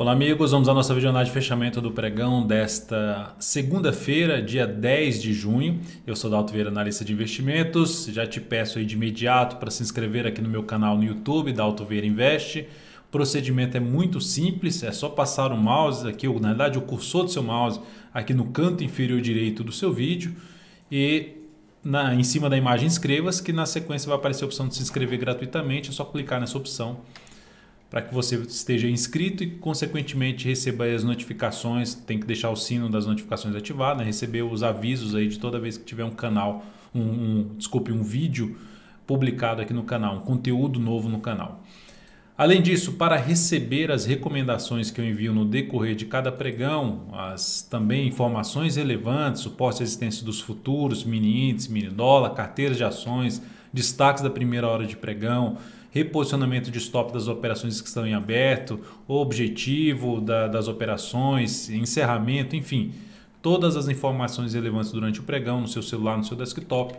Olá amigos, vamos à nossa videoanálise de fechamento do pregão desta segunda-feira, dia 10 de junho. Eu sou Dalto Vieira, analista de investimentos. Já te peço aí de imediato para se inscrever aqui no meu canal no YouTube, Dalto Vieira Investe. O procedimento é muito simples, é só passar o mouse aqui, na verdade o cursor do seu mouse aqui no canto inferior direito do seu vídeo e em cima da imagem inscreva-se, que na sequência vai aparecer a opção de se inscrever gratuitamente, é só clicar nessa opção para que você esteja inscrito e, consequentemente, receba as notificações. Tem que deixar o sino das notificações ativado, né? Receber os avisos aí de toda vez que tiver um canal, um vídeo publicado aqui no canal, um conteúdo novo no canal. Além disso, para receber as recomendações que eu envio no decorrer de cada pregão, também informações relevantes, suporte e resistência dos futuros, mini índice, mini dólar, carteiras de ações, destaques da primeira hora de pregão, reposicionamento de stop das operações que estão em aberto, objetivo das operações, encerramento, enfim, todas as informações relevantes durante o pregão no seu celular, no seu desktop.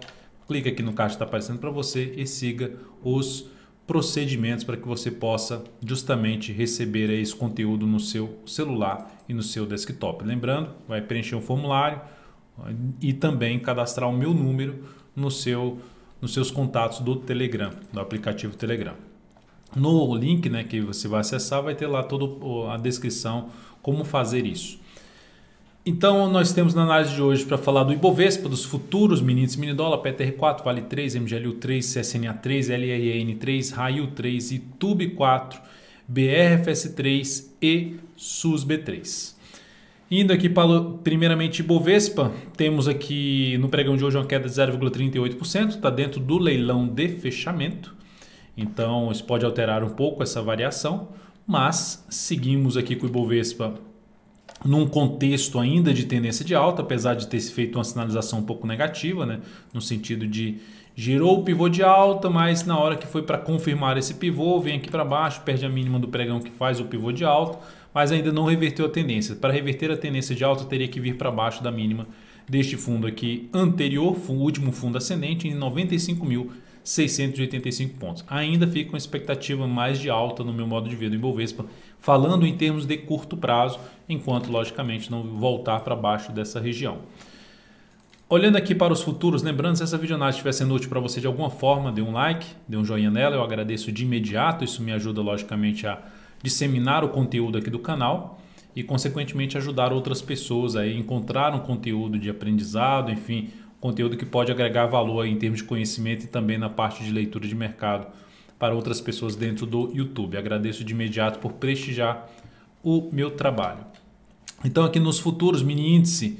Clique aqui no card que está aparecendo para você e siga os procedimentos para que você possa justamente receber esse conteúdo no seu celular e no seu desktop. Lembrando, vai preencher um formulário e também cadastrar o meu número nos seus contatos do Telegram, do aplicativo Telegram. No link, né, que você vai acessar, vai ter lá toda a descrição como fazer isso. Então, nós temos na análise de hoje para falar do Ibovespa, dos futuros, mini índice, mini dólar, PTR4, Vale 3, MGLU 3, CSNA 3, LRN 3, RAIU 3, ITUB 4, BRFS 3 e SUSB 3. Indo aqui para, primeiramente, Ibovespa, temos aqui no pregão de hoje uma queda de 0,38%, está dentro do leilão de fechamento, então isso pode alterar um pouco essa variação, mas seguimos aqui com o Ibovespa num contexto ainda de tendência de alta, apesar de ter feito uma sinalização um pouco negativa, né? No sentido de girou o pivô de alta, mas na hora que foi para confirmar esse pivô, vem aqui para baixo, perde a mínima do pregão que faz o pivô de alta, mas ainda não reverteu a tendência. Para reverter a tendência de alta, teria que vir para baixo da mínima deste fundo aqui anterior, o último fundo ascendente, em 95.685 pontos. Ainda fica uma expectativa mais de alta no meu modo de ver do Ibovespa, falando em termos de curto prazo, enquanto logicamente não voltar para baixo dessa região. Olhando aqui para os futuros, lembrando, se essa videoanálise estiver sendo útil para você de alguma forma, dê um like, dê um joinha nela, eu agradeço de imediato, isso me ajuda logicamente a disseminar o conteúdo aqui do canal e consequentemente ajudar outras pessoas a encontrar um conteúdo de aprendizado, enfim, conteúdo que pode agregar valor aí em termos de conhecimento e também na parte de leitura de mercado para outras pessoas dentro do YouTube. Agradeço de imediato por prestigiar o meu trabalho. Então aqui nos futuros, mini índice,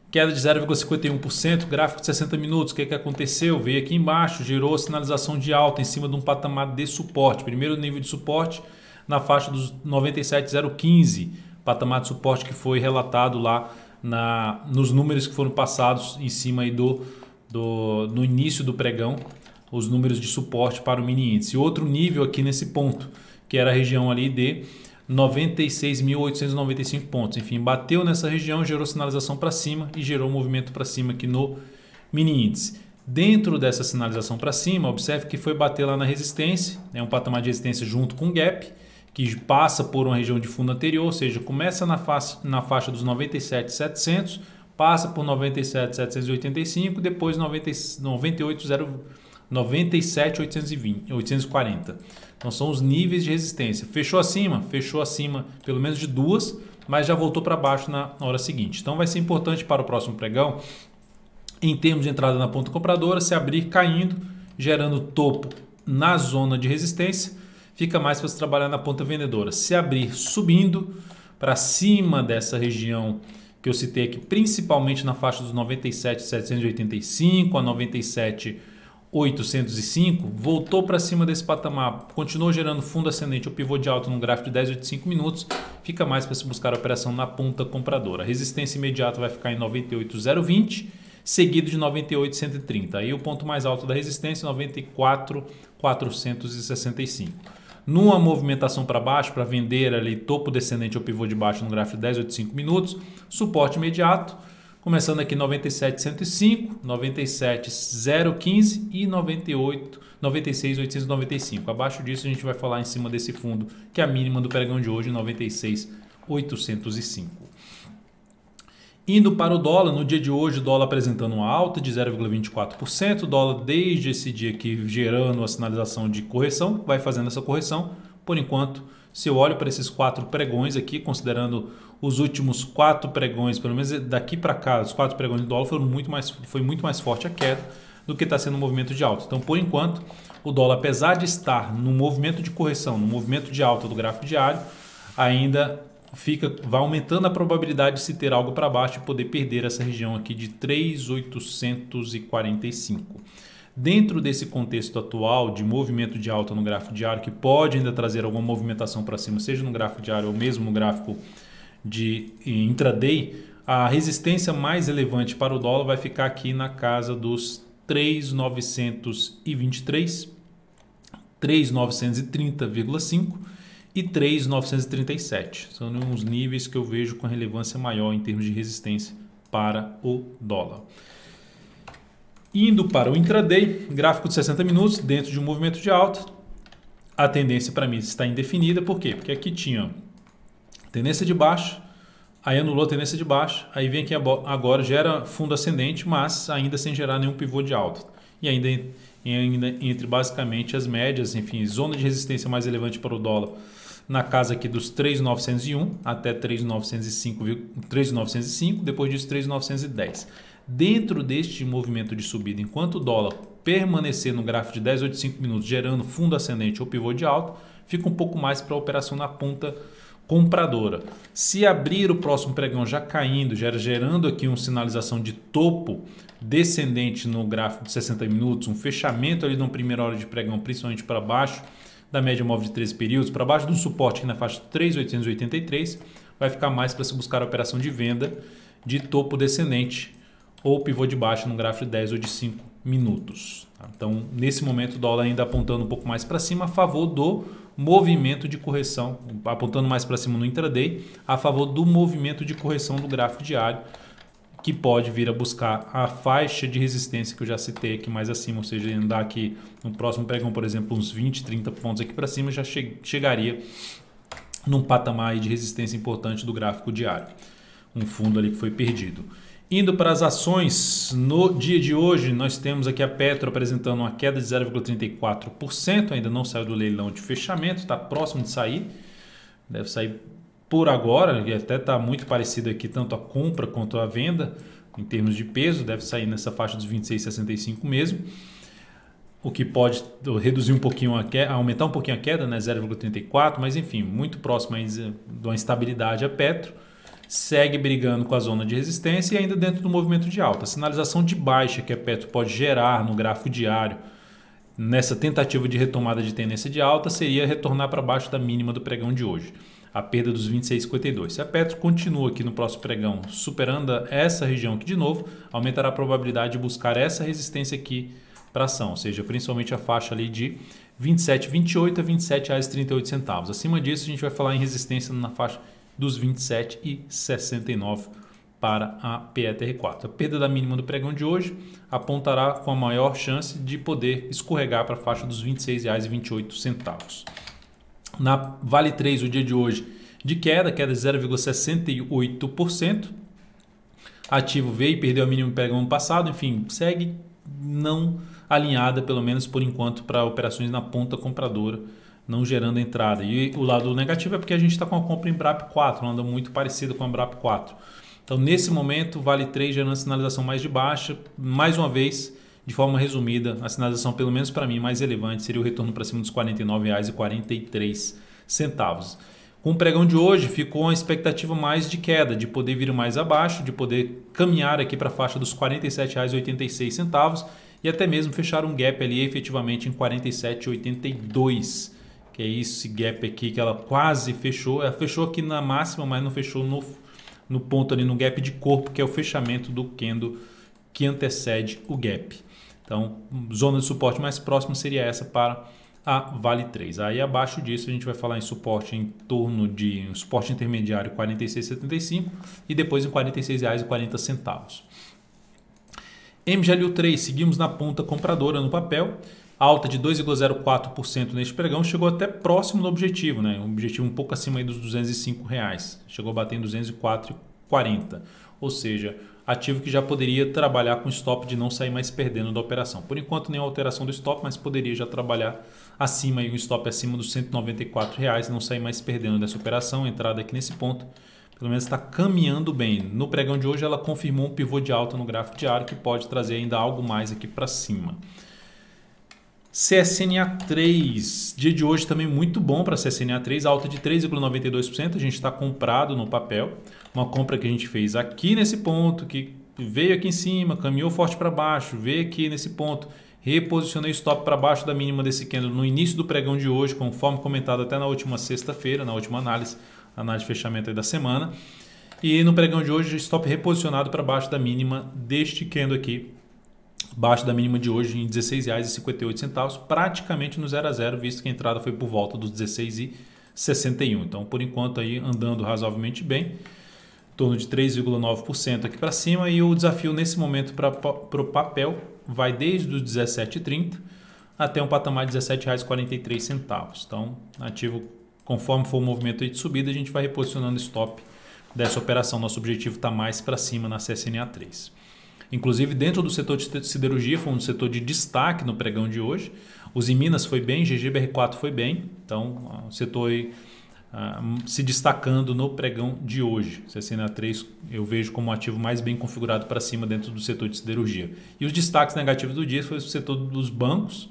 queda de 0,51%, gráfico de 60 minutos, o que aconteceu? Veio aqui embaixo, gerou sinalização de alta em cima de um patamar de suporte. Primeiro nível de suporte na faixa dos 97,015, patamar de suporte que foi relatado lá nos números que foram passados em cima aí no início do pregão, os números de suporte para o mini índice. Outro nível aqui nesse ponto, que era a região ali de 96.895 pontos. Enfim, bateu nessa região, gerou sinalização para cima e gerou movimento para cima aqui no mini índice. Dentro dessa sinalização para cima, observe que foi bater lá na resistência, é um patamar de resistência junto com gap, que passa por uma região de fundo anterior, ou seja, começa na faixa dos 97.700, passa por 97.785, depois 97.840. Então são os níveis de resistência. Fechou acima pelo menos de duas, mas já voltou para baixo na hora seguinte. Então vai ser importante para o próximo pregão, em termos de entrada na ponta compradora, se abrir caindo, gerando topo na zona de resistência, fica mais para se trabalhar na ponta vendedora. Se abrir subindo para cima dessa região que eu citei aqui, principalmente na faixa dos 97.785 a 97.805, voltou para cima desse patamar, continuou gerando fundo ascendente ou pivô de alta no gráfico de 10 a 85 minutos, fica mais para se buscar a operação na ponta compradora. A resistência imediata vai ficar em 98.020, seguido de 98.130. Aí o ponto mais alto da resistência, 94.465. Numa movimentação para baixo, para vender ali topo descendente ou pivô de baixo no gráfico de 10 a 85 minutos, suporte imediato começando aqui 97,105, 97,015 e 96,895. Abaixo disso a gente vai falar em cima desse fundo, que é a mínima do pregão de hoje, 96,805. Indo para o dólar, no dia de hoje o dólar apresentando uma alta de 0,24%, o dólar desde esse dia aqui gerando a sinalização de correção, vai fazendo essa correção. Por enquanto, se eu olho para esses 4 pregões aqui, considerando os últimos 4 pregões, pelo menos daqui para cá, os 4 pregões do dólar foi muito mais forte a queda do que está sendo um movimento de alta. Então, por enquanto, o dólar, apesar de estar no movimento de correção, no movimento de alta do gráfico diário, ainda vai aumentando a probabilidade de se ter algo para baixo e poder perder essa região aqui de 3.845. Dentro desse contexto atual de movimento de alta no gráfico diário, que pode ainda trazer alguma movimentação para cima, seja no gráfico diário ou mesmo no gráfico de intraday, a resistência mais relevante para o dólar vai ficar aqui na casa dos 3.923, 3.930,5 e 3.937. São uns níveis que eu vejo com relevância maior em termos de resistência para o dólar. Indo para o intraday, gráfico de 60 minutos, dentro de um movimento de alta, a tendência para mim está indefinida. Por quê? Porque aqui tinha tendência de baixa, aí anulou a tendência de baixa, aí vem aqui agora, gera fundo ascendente, mas ainda sem gerar nenhum pivô de alta. E ainda entre basicamente as médias, enfim, zona de resistência mais relevante para o dólar, na casa aqui dos 3.901 até 3.905, depois disso 3.910. Dentro deste movimento de subida, enquanto o dólar permanecer no gráfico de 10,85 minutos gerando fundo ascendente ou pivô de alta, fica um pouco mais para a operação na ponta compradora. Se abrir o próximo pregão já caindo, gerando aqui uma sinalização de topo descendente no gráfico de 60 minutos, um fechamento ali na primeira hora de pregão, principalmente para baixo da média móvel de 13 períodos, para baixo do suporte aqui na faixa de 3.883, vai ficar mais para se buscar a operação de venda de topo descendente ou pivô de baixa no gráfico de 10 ou de 5 minutos. Então, nesse momento, o dólar ainda apontando um pouco mais para cima a favor do movimento de correção, apontando mais para cima no intraday, a favor do movimento de correção do gráfico diário, que pode vir a buscar a faixa de resistência que eu já citei aqui mais acima, ou seja, andar aqui no próximo pregão, por exemplo, uns 20, 30 pontos aqui para cima, já chegaria num patamar de resistência importante do gráfico diário. Um fundo ali que foi perdido. Indo para as ações, no dia de hoje nós temos aqui a Petro apresentando uma queda de 0,34%, ainda não saiu do leilão de fechamento, está próximo de sair, deve sair por agora, e até está muito parecido aqui tanto a compra quanto a venda, em termos de peso, deve sair nessa faixa dos 26,65 mesmo, o que pode reduzir um pouquinho aumentar um pouquinho a queda, né, 0,34, mas enfim, muito próximo de uma estabilidade a Petro. Segue brigando com a zona de resistência e ainda dentro do movimento de alta. A sinalização de baixa que a Petro pode gerar no gráfico diário nessa tentativa de retomada de tendência de alta seria retornar para baixo da mínima do pregão de hoje, a perda dos 26,52. Se a Petro continua aqui no próximo pregão superando essa região aqui de novo, aumentará a probabilidade de buscar essa resistência aqui para ação, ou seja, principalmente a faixa ali de 27,28 a R$ 27,38. Acima disso a gente vai falar em resistência na faixa dos 27,69 para a PETR4. A perda da mínima do pregão de hoje apontará com a maior chance de poder escorregar para a faixa dos R$ 26,28. Na Vale 3, o dia de hoje de queda de 0,68%. Ativo veio e perdeu a mínima do pregão ano passado, enfim, segue não alinhada, pelo menos por enquanto, para operações na ponta compradora, não gerando entrada. E o lado negativo é porque a gente está com a compra em BRAP4, anda muito parecido com a BRAP4. Então, nesse momento, Vale 3 gerando sinalização mais de baixa. Mais uma vez, de forma resumida, a sinalização, pelo menos para mim, mais relevante seria o retorno para cima dos R$ 49,43. Com o pregão de hoje, ficou uma expectativa mais de queda, de poder vir mais abaixo, de poder caminhar aqui para a faixa dos R$ 47,86 e até mesmo fechar um gap ali efetivamente em R$ 47,82. Que é esse gap aqui que ela quase fechou. Ela fechou aqui na máxima, mas não fechou no ponto ali no gap de corpo, que é o fechamento do candle que antecede o gap. Então, zona de suporte mais próxima seria essa para a Vale 3. Aí abaixo disso a gente vai falar em suporte em torno de um suporte intermediário R$ 46,75 e depois em R$ 46,40. MGLU 3, seguimos na ponta compradora no papel, alta de 2,04% neste pregão, chegou até próximo do objetivo, né? Um objetivo um pouco acima aí dos R$ 205, chegou a bater em R$ 204,40, ou seja, ativo que já poderia trabalhar com stop de não sair mais perdendo da operação. Por enquanto, nenhuma alteração do stop, mas poderia já trabalhar acima, aí, um stop acima dos R$ 194 e não sair mais perdendo dessa operação. Entrada aqui nesse ponto, pelo menos está caminhando bem. No pregão de hoje, ela confirmou um pivô de alta no gráfico diário que pode trazer ainda algo mais aqui para cima. CSNA 3, dia de hoje também muito bom para CSNA 3, alta de 3,92%, a gente está comprado no papel, uma compra que a gente fez aqui nesse ponto, que veio aqui em cima, caminhou forte para baixo, veio aqui nesse ponto, reposicionei o stop para baixo da mínima desse candle no início do pregão de hoje, conforme comentado até na última sexta-feira, na última análise de fechamento aí da semana, e no pregão de hoje stop reposicionado para baixo da mínima deste candle aqui, abaixo da mínima de hoje em R$ 16,58, praticamente no 0 a 0, visto que a entrada foi por volta dos R$ 16,61. Então, por enquanto, aí andando razoavelmente bem, em torno de 3,9% aqui para cima, e o desafio nesse momento para o papel vai desde os R$ 17,30 até um patamar de R$ 17,43. Então, ativo, conforme for o movimento aí de subida, a gente vai reposicionando stop dessa operação. Nosso objetivo está mais para cima na CSNA 3. Inclusive, dentro do setor de siderurgia, foi um setor de destaque no pregão de hoje. Os em Minas foi bem, GGBR4 foi bem. Então, o setor aí, se destacando no pregão de hoje. CSNA 3 eu vejo como um ativo mais bem configurado para cima dentro do setor de siderurgia. E os destaques negativos do dia foi o setor dos bancos,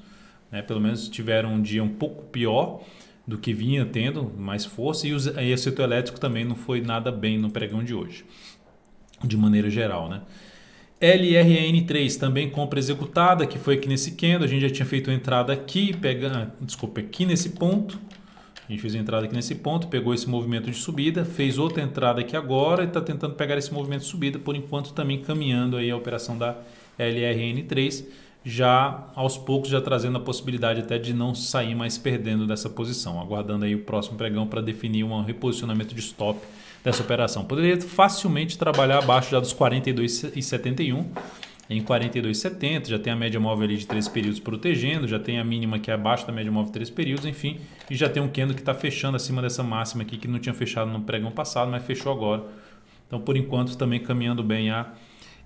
né? Pelo menos tiveram um dia um pouco pior do que vinha tendo, mais força. E o setor elétrico também não foi nada bem no pregão de hoje, de maneira geral, né? LRN3 também compra executada, que foi aqui nesse candle. A gente já tinha feito a entrada aqui, aqui nesse ponto. A gente fez a entrada aqui nesse ponto, pegou esse movimento de subida, fez outra entrada aqui agora e está tentando pegar esse movimento de subida, por enquanto também caminhando aí a operação da LRN3, já aos poucos já trazendo a possibilidade até de não sair mais perdendo dessa posição, aguardando aí o próximo pregão para definir um reposicionamento de stop dessa operação. Poderia facilmente trabalhar abaixo já dos 42,71, em 42,70, já tem a média móvel ali de 3 períodos protegendo, já tem a mínima que é abaixo da média móvel de 3 períodos, enfim, e já tem um candle que está fechando acima dessa máxima aqui, que não tinha fechado no pregão passado, mas fechou agora. Então, por enquanto, também caminhando bem a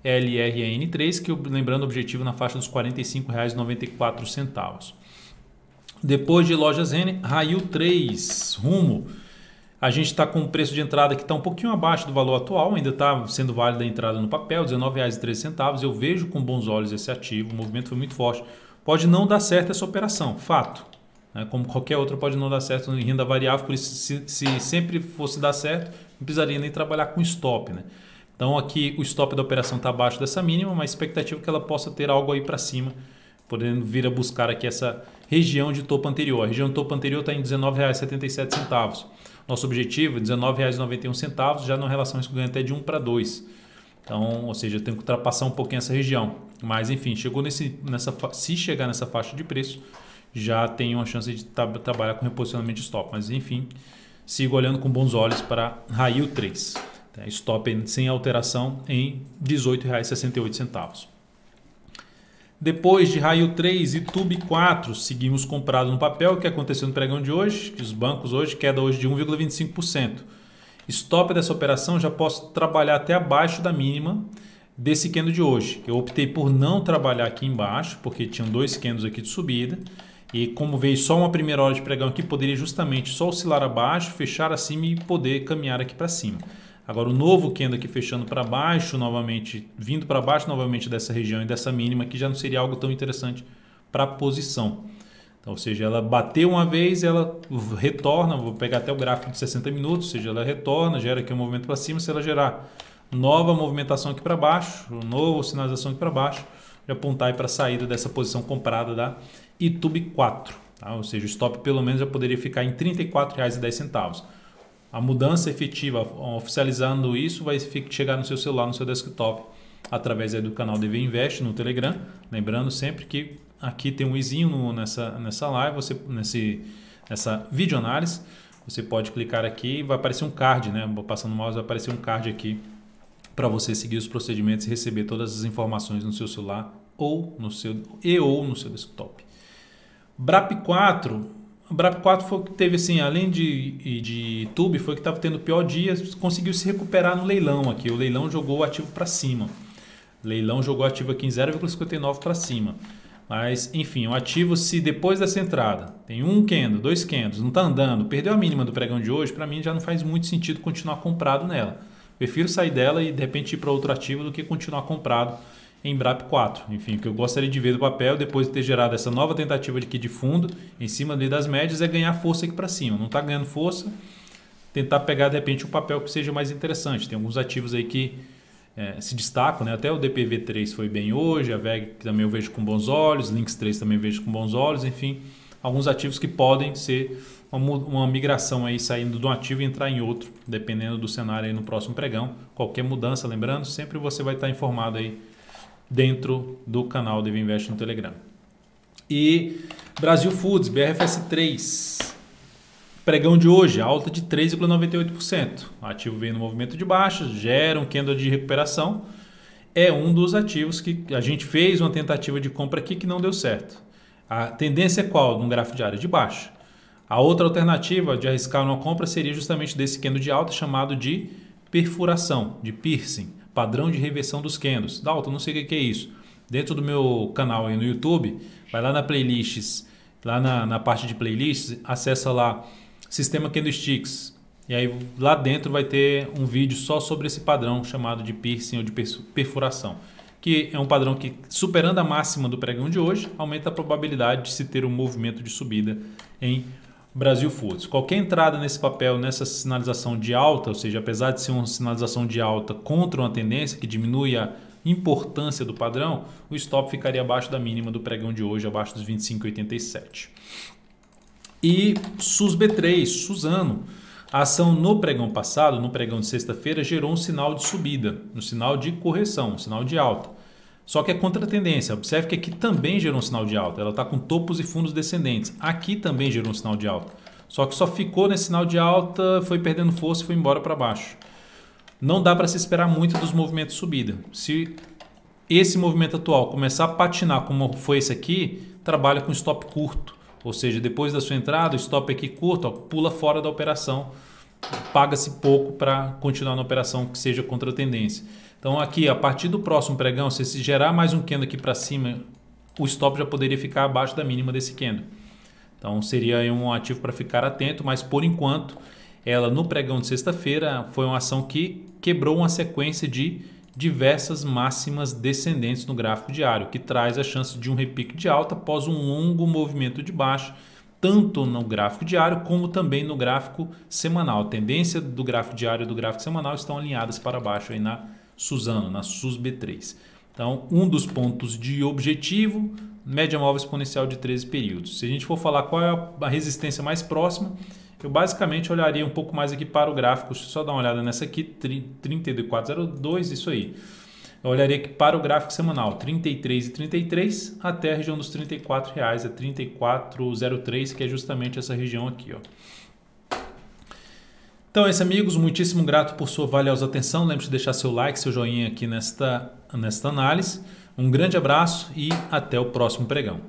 LRN3, que lembrando o objetivo na faixa dos R$ 45,94. Depois de Lojas Renner, Raio 3, Rumo. A gente está com o preço de entrada que está um pouquinho abaixo do valor atual, ainda está sendo válida a entrada no papel, R$ 19,13. Eu vejo com bons olhos esse ativo, o movimento foi muito forte. Pode não dar certo essa operação, fato. Né? Como qualquer outra pode não dar certo em renda variável, por isso se sempre fosse dar certo, não precisaria nem trabalhar com stop. Né? Então aqui o stop da operação está abaixo dessa mínima, mas a expectativa é que ela possa ter algo aí para cima, podendo vir a buscar aqui essa região de topo anterior. A região de topo anterior está em R$ 19,77. Nosso objetivo é R$ 19,91, já na relação isso ganha até de 1 para 2. Então, ou seja, tem que ultrapassar um pouquinho essa região. Mas, enfim, se chegar nessa faixa de preço, já tem uma chance de trabalhar com reposicionamento de stop. Mas, enfim, sigo olhando com bons olhos para Raio 3. Stop sem alteração em R$ 18,68. Depois de Raio 3 e Tube 4, seguimos comprado no papel. O que aconteceu no pregão de hoje? Que os bancos hoje, queda hoje de 1,25%. Stop dessa operação já posso trabalhar até abaixo da mínima desse candle de hoje. Eu optei por não trabalhar aqui embaixo, porque tinham 2 candles aqui de subida. E como veio só uma primeira hora de pregão aqui, poderia justamente só oscilar abaixo, fechar acima e poder caminhar aqui para cima. Agora o novo candle aqui fechando para baixo novamente, vindo para baixo novamente dessa região e dessa mínima aqui já não seria algo tão interessante para a posição. Então, ou seja, ela bateu uma vez, ela retorna, vou pegar até o gráfico de 60 minutos, ou seja, ela retorna, gera aqui um movimento para cima, se ela gerar nova movimentação aqui para baixo, nova sinalização aqui para baixo, já apontar para a saída dessa posição comprada da ITUB 4. Tá? Ou seja, o stop pelo menos já poderia ficar em R$ 34,10. A mudança efetiva, oficializando isso, vai chegar no seu celular, no seu desktop, através aí do canal DV Invest no Telegram. Lembrando sempre que aqui tem um izinho nessa live, nessa videoanálise. Você pode clicar aqui e vai aparecer um card, né? Passando o mouse vai aparecer um card aqui para você seguir os procedimentos e receber todas as informações no seu celular ou no seu desktop. BRAP4 foi o que teve, assim, além de YouTube, foi o que estava tendo o pior dia, conseguiu se recuperar no leilão aqui. O leilão jogou o ativo para cima. O leilão jogou o ativo aqui em 0,59 para cima. Mas, enfim, o ativo, se depois dessa entrada tem um candle, dois candles, não está andando, perdeu a mínima do pregão de hoje, para mim já não faz muito sentido continuar comprado nela. Prefiro sair dela e de repente ir para outro ativo do que continuar comprado em BRAP4. Enfim, o que eu gostaria de ver do papel, depois de ter gerado essa nova tentativa aqui de fundo, em cima ali das médias, é ganhar força aqui para cima. Não está ganhando força, tentar pegar de repente um papel que seja mais interessante. Tem alguns ativos aí que se destacam, né? Até o DPV3 foi bem hoje, a VEG também eu vejo com bons olhos, Lynx 3 também vejo com bons olhos, enfim, alguns ativos que podem ser uma migração aí, saindo de um ativo e entrar em outro, dependendo do cenário aí no próximo pregão. Qualquer mudança, lembrando, sempre você vai estar informado aí dentro do canal DV Invest no Telegram. E Brasil Foods, BRFS3, pregão de hoje, alta de 3,98%. O ativo vem no movimento de baixa, gera um candle de recuperação. É um dos ativos que a gente fez uma tentativa de compra aqui que não deu certo. A tendência é qual? Num gráfico diário de baixa. A outra alternativa de arriscar uma compra seria justamente desse candle de alta chamado de perfuração, de piercing, padrão de reversão dos candles. Dalton, não sei o que é isso. Dentro do meu canal aí no YouTube, vai lá na playlists, lá na parte de playlists, acessa lá Sistema Candlesticks. E aí lá dentro vai ter um vídeo só sobre esse padrão chamado de piercing ou de perfuração, que é um padrão que, superando a máxima do pregão de hoje, aumenta a probabilidade de se ter um movimento de subida em Brasil Foods. Qualquer entrada nesse papel, nessa sinalização de alta, ou seja, apesar de ser uma sinalização de alta contra uma tendência que diminui a importância do padrão, o stop ficaria abaixo da mínima do pregão de hoje, abaixo dos 25,87. E SUSB3, Suzano, a ação no pregão passado, no pregão de sexta-feira, gerou um sinal de subida, um sinal de correção, um sinal de alta. Só que é contra a tendência. Observe que aqui também gerou um sinal de alta. Ela está com topos e fundos descendentes. Aqui também gerou um sinal de alta. Só que só ficou nesse sinal de alta, foi perdendo força e foi embora para baixo. Não dá para se esperar muito dos movimentos de subida. Se esse movimento atual começar a patinar como foi esse aqui, trabalha com stop curto. Ou seja, depois da sua entrada, o stop aqui curto, pula fora da operação. Paga-se pouco para continuar na operação que seja contra a tendência. Então aqui, a partir do próximo pregão, se gerar mais um candle aqui para cima, o stop já poderia ficar abaixo da mínima desse candle. Então seria aí um ativo para ficar atento, mas por enquanto, ela no pregão de sexta-feira foi uma ação que quebrou uma sequência de diversas máximas descendentes no gráfico diário, que traz a chance de um repique de alta após um longo movimento de baixa, tanto no gráfico diário como também no gráfico semanal. A tendência do gráfico diário e do gráfico semanal estão alinhadas para baixo aí na Suzano, na SUSB3. Então, um dos pontos de objetivo, média móvel exponencial de 13 períodos. Se a gente for falar qual é a resistência mais próxima, eu basicamente olharia um pouco mais aqui para o gráfico, deixa eu só dar uma olhada nessa aqui, 3402, isso aí. Eu olharia aqui para o gráfico semanal, 33,33 até a região dos R$ 34, é 34,03, que é justamente essa região aqui, ó. Então é isso, amigos, muitíssimo grato por sua valiosa atenção. Lembre-se de deixar seu like, seu joinha aqui nesta análise. Um grande abraço e até o próximo pregão.